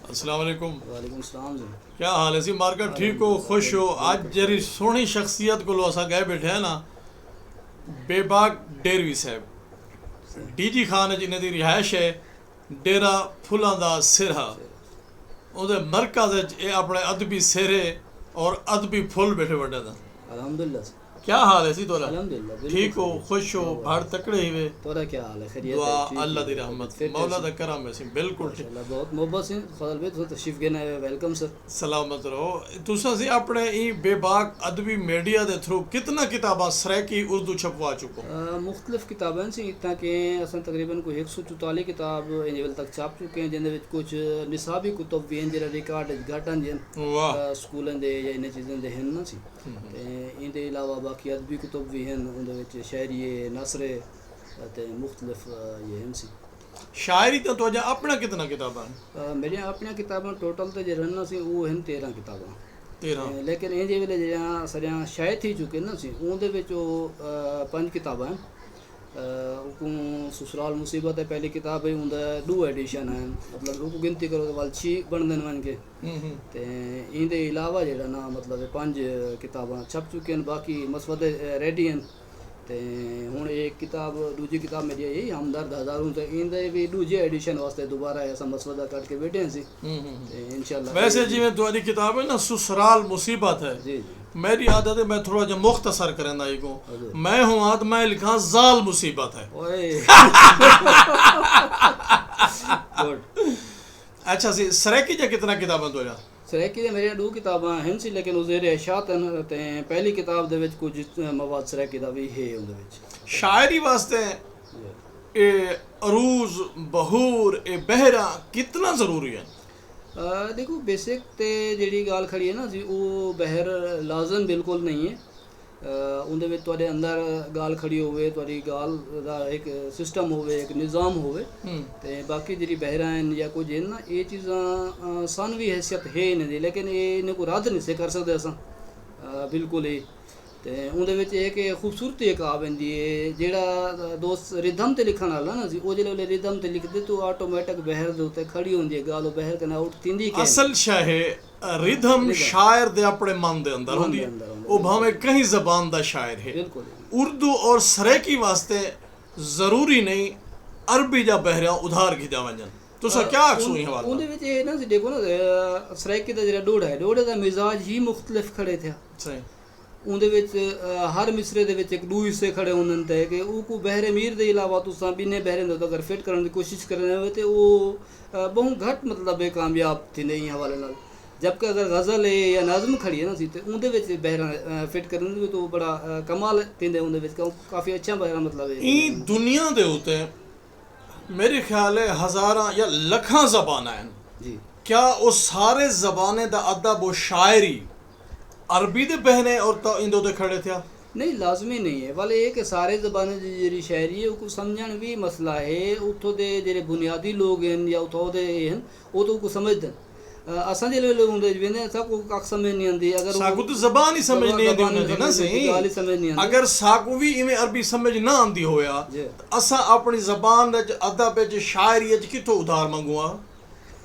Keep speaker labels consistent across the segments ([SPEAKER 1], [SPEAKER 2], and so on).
[SPEAKER 1] السلام علیکم.
[SPEAKER 2] وعلیکم السلام جی.
[SPEAKER 1] کیا حال ہے سی مارکا ٹھیک ہو خوش ہو؟ اج جری سونی شخصیت کو اسا گئے بیٹھے ہیں نا بے باک ڈیروی صاحب ڈی جی خان جنہیں دی رہائش ہے ڈیرا پھلاں دا سرہا او دے مرکز اے اپنے ادبی سہرے اور ادبی پھل بیٹھے وڈے دا.
[SPEAKER 2] الحمدللہ سے.
[SPEAKER 1] کیا حال ہے سی تورا؟
[SPEAKER 2] الحمدللہ
[SPEAKER 1] ٹھیک ہو خوش ہو بھاڑ تکڑے ہی وے؟
[SPEAKER 2] تورا کیا حال ہے؟ خیریت ہے؟
[SPEAKER 1] دعا اللہ دی رحمت مولا دا کرم ہے سی. بالکل ٹھیک.
[SPEAKER 2] اللہ بہت محبت سے فضل بھائی تو تشریف گنا ہے. Welcome sir.
[SPEAKER 1] سلامت رہو. تساں سی اپنے ای بے باک ادبی میڈیا دے تھرو کتنا کتاباں سریکی اردو چھپوا چکو؟
[SPEAKER 2] مختلف کتابیں سی تاکہ اصل تقریباً کوئی 144 کتاب انجل تک چھاپ چکے ہیں جن کچھ نصابی کتب بھی ہیں جہاں ریکارڈ گھٹ ہیں سکولوں دے یا ان چیزوں دے ہیں نا سی. ان دے علاوہ باقی ادبی کتب بھی ہیں اندر شاعری نثرے مختلف یہ ہیں سی.
[SPEAKER 1] شاعری تو تو اپنا کتنا کتاباں؟
[SPEAKER 2] میری اپنی کتاباں ٹوٹل تو جہاں سی وہ ہیں 13 کتاباں.
[SPEAKER 1] 13
[SPEAKER 2] لیکن یہ جی ویلے جہاں سریاں شاید تھی چکے نا سی اندر 5 کتاباں ہیں. سسرال مصیبت ہے پہلی کتاب ہے اندر 2 ایڈیشن ہیں مطلب وہ گنتی کرو تو 6 بن دن بن کے تے ان دے علاوہ جہاں نا مطلب 5 کتاباں چھپ چکے ہیں. باقی مسودے ریڈی ہیں تے ہوں ایک کتاب دوجی کتاب میری یہی ہمدرد ہزاروں تے ان دے بھی دوجے ایڈیشن واسطے دوبارہ ایسا مسودہ کٹ کے بیٹھے ہیں سی انشاءاللہ.
[SPEAKER 1] ویسے جی میں تہاڈی کتاب ہے نا سسرال مصیبت ہے
[SPEAKER 2] جی
[SPEAKER 1] میری عادت ہے میں تھوڑا جا مختصر کرنا ہی کو میں ہوں آج میں لکھاں زال مصیبت ہے. اچھا سی سریکی جا کتنا کتاباں تو جا؟
[SPEAKER 2] سریکی دے میرے 2 کتاباں ہیں سی لیکن اس زیر اشاعت ہیں تے پہلی کتاب دے وچ کچھ مواد سریکی دا بھی ہے اندر وچ.
[SPEAKER 1] شاعری واسطے اے عروض بہور اے بہرا کتنا ضروری ہے؟
[SPEAKER 2] دیکھو بیسک تے جیڑی گال کھڑی ہے نا جی وہ بہر لازم بالکل نہیں ہے. اندر وچ تواڈے اندر گال کھڑی ہوئے تواڈی گال دا ایک سسٹم ہوئے ایک نظام ہوئے تے باقی جڑی بہراں ہیں یا کچھ ہیں نا یہ چیزاں ثانوی حیثیت ہے نہیں دی لیکن یہ انہیں کو رد نہیں سے کر سکتے اساں بالکل ہی. تے اندر وچ ایک خوبصورتی ایک آ ویندی ہے جیڑا دوست ردھم تے لکھن والا نا جی وہ جلے ردھم تے لکھ دے تو آٹومیٹک بہر دے اوتے کھڑی ہوندی ہے گال بہر کنا اٹھ تیندی کہ
[SPEAKER 1] اصل شاہ ردھم شاعر دے اپنے من دے اندر ہوندی ہے وہ بھاویں کہیں زبان دا شاعر ہے. اردو اور سریکی واسطے ضروری نہیں عربی جا بہرا ادھار کیتا ونجن. تسا کیا آکھسو این حوالہ؟
[SPEAKER 2] اون دے وچ اے نا دیکھو نا سریکی دا جڑا ڈوڑا دا مزاج ہی مختلف کھڑے تھے.
[SPEAKER 1] صحیح.
[SPEAKER 2] اون دے وچ ہر مصرے دے وچ ایک 2 حصے کھڑے ہوندے تے کہ او کو بہرے میر دے علاوہ تساں بینے بہرے دے اگر فٹ کرن دی کوشش کرنے ہوئے تے او بہت گھٹ مطلب کامیاب تھی نہیں حوالے نال. جبکہ اگر غزل ہے یا نظم کھڑی ہے نا سی تے اون دے وچ بہرا فٹ کرن دی تو بڑا کمال تیندے اون دے وچ کافی اچھا بہرا مطلب ہے.
[SPEAKER 1] این دنیا دے ہوتے میرے خیال ہے ہزاراں یا لکھاں زباناں ہیں
[SPEAKER 2] جی
[SPEAKER 1] کیا وہ سارے زبانیں دا ادب و شاعری عربی دے بہنے اور تو اندو دے کھڑے تھیا؟
[SPEAKER 2] نہیں لازمی نہیں ہے والے یہ کہ سارے زبانیں جی شاعری ہے وہ سمجھن بھی مسئلہ ہے اتھوں دے جڑے بنیادی لوگ ہیں یا اتھوں دے ہیں وہ تو کو سمجھدن اساں جے لوگ ہوندے ویندے سب کو کک سمجھ نہیں آندی اگر
[SPEAKER 1] ساکو تو زبان ہی سمجھ نہیں آندی انہاں دی نا صحیح. اگر ساکو بھی ایویں عربی سمجھ نہ آندی ہویا اساں اپنی زبان وچ ادب وچ شاعری وچ کتھوں ادھار منگوا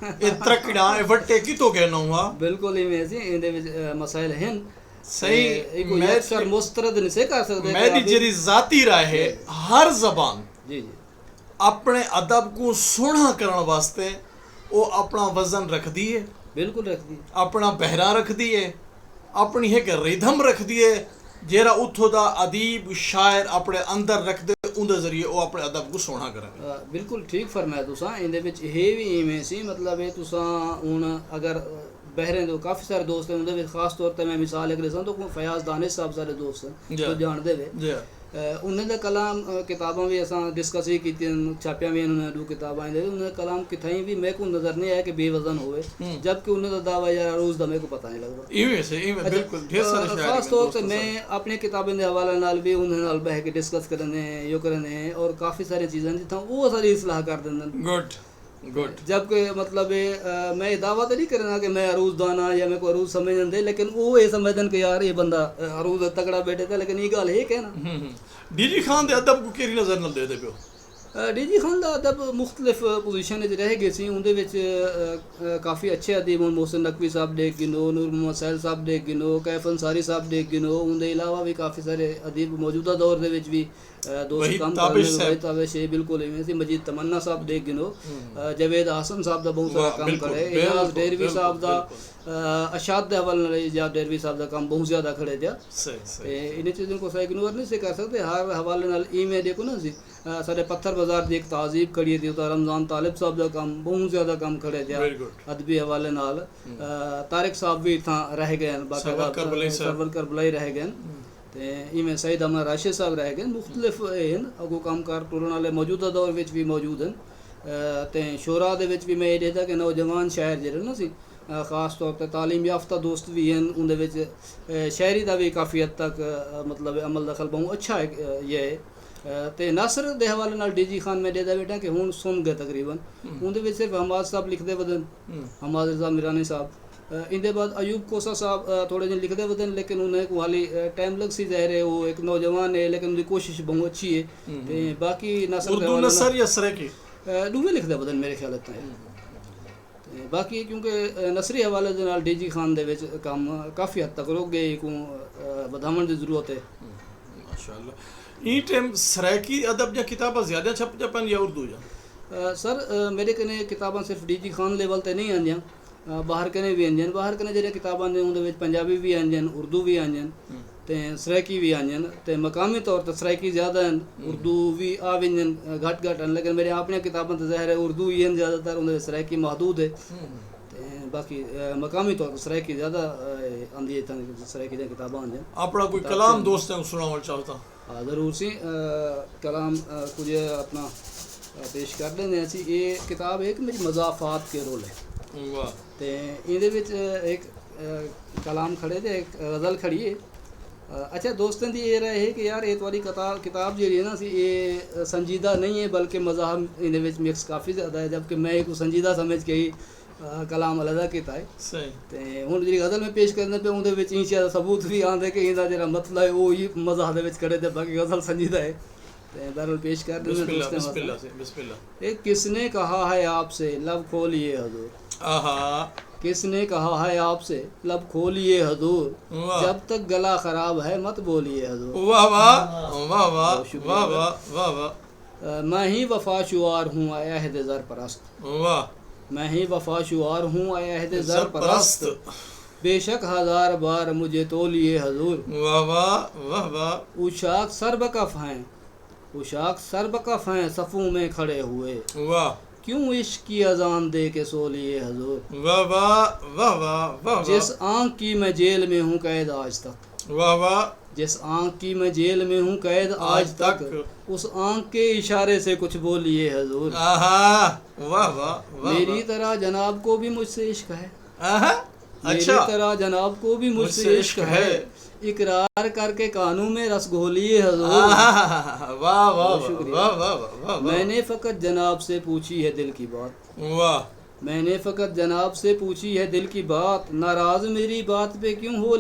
[SPEAKER 1] اے ترکڑا اے وٹے کتھوں کہنا ہوا؟
[SPEAKER 2] بالکل ایویں سی این دے وچ مسائل ہیں.
[SPEAKER 1] صحیح.
[SPEAKER 2] میں سر مسترد نہیں سے کر سکتے.
[SPEAKER 1] میری جری ذاتی رائے ہے ہر زبان
[SPEAKER 2] جی
[SPEAKER 1] اپنے ادب کو سونا کرن واسطے وہ اپنا وزن رکھ دیے
[SPEAKER 2] بالکل رکھ دی
[SPEAKER 1] اپنا بہرا رکھ دیے اپنی ایک ردھم رکھ دیے جیرا اتھو دا ادیب شاعر اپنے اندر رکھ دے ان دے ذریعے وہ اپنے ادب کو سونا کریں.
[SPEAKER 2] بالکل ٹھیک فرمایا تساں ان دے وچ ہے بھی ایویں سی مطلب ہے تساں ہن اگر بہرے دو کافی سارے دوست ہیں ان دے وچ خاص طور تے میں مثال ایک دساں تو فیاض دانش صاحب سارے دوست ہیں جو جان دے وے انہاں دا کلام کتاباں بھی اساں ڈسکس بھی کیتی چھاپیاں بھی انہاں نے 2 کتاباں دے انہاں دا کلام کتھائیں بھی میں کو نظر نہیں آیا کہ بے وزن ہوئے جبکہ انہاں دا دعویٰ یا روز دا میں کو پتہ نہیں لگدا.
[SPEAKER 1] ایویں سے ایویں بالکل ڈھیر سارے شاعر
[SPEAKER 2] خاص طور تے میں اپنی کتابیں دے حوالے نال بھی انہاں نال بیٹھ کے ڈسکس کرنے یو کرنے اور کافی ساری چیزاں جتھاں وہ ساری اصلاح کر دیندن.
[SPEAKER 1] گڈ.
[SPEAKER 2] جبکہ مطلب میں دعویٰ تو نہیں کرنا کہ میں عروض دانا یا میں کو عروض سمجھن دے لیکن وہ یہ سمجھن کہ یار یہ بندہ عروض تگڑا بیٹھے تھا لیکن یہ گل ہے کہ نا.
[SPEAKER 1] ڈی جی خان دے ادب کو کیری نظر نال دے دے پیو؟
[SPEAKER 2] ਡੀ ਜੀ ਖਾਨ ਦਾ ਅਦਬ ਮੁxtਲਿਫ ਪੋਜੀਸ਼ਨ 'ਚ ਰਹਿ ਗਏ ਸੀ, ਉਹਦੇ ਵਿੱਚ ਕਾਫੀ ਅੱਛੇ ਅਦੀਬ ਮੋਹਸਿਨ ਨਕਵੀ ਸਾਹਿਬ ਦੇ ਗਿਨੋ, ਨੂਰ ਮੁਹੰਮਦ ਸੈਲ ਸਾਹਿਬ ਦੇ ਗਿਨੋ, ਕੈਫ ਅੰਸਾਰੀ ਸਾਹਿਬ ਦੇ ਗਿਨੋ, ਉਹਦੇ ਇਲਾਵਾ ਵੀ ਕਾਫੀ ਸਾਰੇ ਅਦੀਬ ਮੌਜੂਦਾ ਦੌਰ ਦੇ ਵਿੱਚ ਵੀ ਦੋਸਤ ਕੰਮ ਕਰ ਰਹੇ ਨੇ। ਤਾਬਿਸ਼ ਬਿਲਕੁਲ ਇਵੇਂ ਸੀ। ਮਜੀਦ ਤਮੰਨਾ ਸਾਹਿਬ ਦੇ ਗਿਨੋ, ਜਵੇਦ ਹਾਸਨ ਸਾਹਿਬ ਦਾ ਬਹੁਤ ਸਾਰਾ ਕੰਮ ਕਰੇ, ਇਜਾਜ਼ ਡੇਰਵੀ ਸਾਹਿਬ ਦਾ ਅਸ਼ਾਦ ਦੇ ਹਵਾਲੇ ਨਾਲ ਇਜਾਜ਼ ਡੇਰਵੀ ਸਾਹਿਬ ਦਾ ਕੰਮ ਬਹੁਤ ਜ਼ਿਆਦਾ ਖੜੇ ਦਿਆ। ਇਹਨਾਂ ਚੀਜ਼ਾਂ کو صحیح ਇਗਨੋਰ نہیں سے کر سکتے۔ ہر حوالے نال ایویں دیکھو نا سی سارے پتھر بازار دی ایک تہذیب کھڑی تھی، تو رمضان طالب صاحب دا کام بہت زیادہ کام کھڑے دیا ادبی حوالے نال۔ طارق صاحب بھی اتھاں رہ گئے، باقاعدہ سرور کربلائی رہ گئے، تے ایویں سعید احمد راشد صاحب رہ گئے، مختلف ہیں اگو کام کار ٹورن والے موجودہ دور وچ بھی موجود ہیں۔ تے شورا دے وچ بھی میں یہ دیکھدا کہ نوجوان شاعر جڑے نا سی خاص طور پہ تعلیم یافتہ دوست بھی ہیں، اندر وچ شاعری دا بھی کافی حد تک مطلب عمل دخل بہت اچھا ہے یہ ہے۔ تے ناصر دے حوالے نال ڈی جی خان میں دے دا بیٹا کہ ہن سن گئے تقریباً، اندر وچ صرف حماد صاحب لکھدے ودن، حماد رضا میرانی صاحب، اندے بعد ایوب کوسا صاحب تھوڑے جن لکھدے ودن، لیکن انہیں کو حالی ٹائم لگ سی، ظاہر ہے وہ ایک نوجوان ہے لیکن ان کی کوشش بہت اچھی ہے۔ تے باقی ناصر
[SPEAKER 1] اردو نثر یا سرکی
[SPEAKER 2] دوویں لکھدے ودن میرے خیال تے باقی، کیونکہ نثری حوالے دے نال ڈی جی خان دے وچ کام کافی حد تک رک گئے کو ودھاون دی ضرورت ہے
[SPEAKER 1] ماشاءاللہ۔ این ٹائم سرائکی ادب جا کتاباں زیادہ چھپ جپن یا اردو جا؟
[SPEAKER 2] سر میرے کنے کتاباں صرف ڈی جی خان لیول تے نہیں آندیاں، باہر کنے بھی آندیاں، باہر کنے جڑے کتاباں نے اون دے وچ پنجابی بھی آندیاں، اردو بھی آندیاں تے سرائکی بھی آندیاں، تے مقامی طور تے سرائکی زیادہ ہیں، اردو بھی آویں گھٹ گھٹ ہیں، لیکن میرے اپنے کتاباں تے ظاہر ہے اردو ہی ہیں زیادہ تر، اون دے سرائکی محدود ہے، تے باقی مقامی طور تے سرائکی زیادہ آندی ہے، سرائکی دی کتاباں آندیاں۔
[SPEAKER 1] اپنا کوئی کلام دوست ہیں سنانا چاہتا؟
[SPEAKER 2] ضرور سی کلام کچھ اپنا پیش کر دیں سی۔ یہ کتاب ایک میری مضافات کے رول ہے، تے اندے وچ ایک کلام کھڑے تے ایک غزل کھڑی ہے۔ اچھا دوستوں دی یہ رہے ہے کہ یار یہ تھوڑی کتاب جی ہے نا سی یہ سنجیدہ نہیں ہے، بلکہ مزاح اندے وچ مکس کافی زیادہ ہے، جبکہ میں ایک سنجیدہ سمجھ کے ہی کلام علیحدہ کیتا ہے۔ تے ہن جی غزل میں پیش کرنے پہ اون دے وچ انشاء ثبوت بھی آندے کہ ایندا جڑا مطلب ہے وہ ہی مزاح دے وچ کھڑے تے باقی غزل سنجیدہ ہے۔ تے بہرحال پیش کر دیں
[SPEAKER 1] بسم اللہ بسم اللہ بسم اللہ۔
[SPEAKER 2] ایک کس نے کہا ہے آپ سے لب کھولیے حضور، کس نے کہا ہے آپ سے لب کھولیے حضور، جب تک گلا خراب ہے مت بولیے حضور۔
[SPEAKER 1] واہ واہ واہ واہ واہ واہ واہ واہ۔
[SPEAKER 2] میں ہی وفا شعار ہوں اے عہد زر پرست،
[SPEAKER 1] واہ
[SPEAKER 2] میں ہی وفا شعار ہوں اے عہد زر پرست، بے شک ہزار بار مجھے تولیے حضور۔
[SPEAKER 1] واہ واہ واہ واہ۔
[SPEAKER 2] اشاک سر بکف ہیں، اشاک سر بکف ہیں صفوں میں کھڑے ہوئے،
[SPEAKER 1] واہ
[SPEAKER 2] کیوں عشق کی اذان دے کے سو لیے حضور۔
[SPEAKER 1] واہ واہ واہ واہ واہ۔
[SPEAKER 2] جس آنکھ کی میں جیل میں ہوں قید آج تک،
[SPEAKER 1] واہ واہ۔
[SPEAKER 2] جس آنکھ کی میں جیل میں ہوں قید آج تک، اس آنکھ کے اشارے سے کچھ بولیے حضور۔
[SPEAKER 1] واہ واہ۔
[SPEAKER 2] میری طرح جناب کو بھی مجھ سے عشق ہے، میری
[SPEAKER 1] اچھا
[SPEAKER 2] طرح جناب کو بھی مجھ سے عشق ہے، اقرار کر کے کانوں میں رس گھولیے حضور۔
[SPEAKER 1] واہ واہ
[SPEAKER 2] شکریہ۔
[SPEAKER 1] واہ واہ واہ۔
[SPEAKER 2] میں نے فقط جناب سے پوچھی ہے دل کی بات،
[SPEAKER 1] واہ
[SPEAKER 2] میں نے فقط جناب سے پوچھی ہے دل کی بات، ناراض میری بات پہ کیوں ہو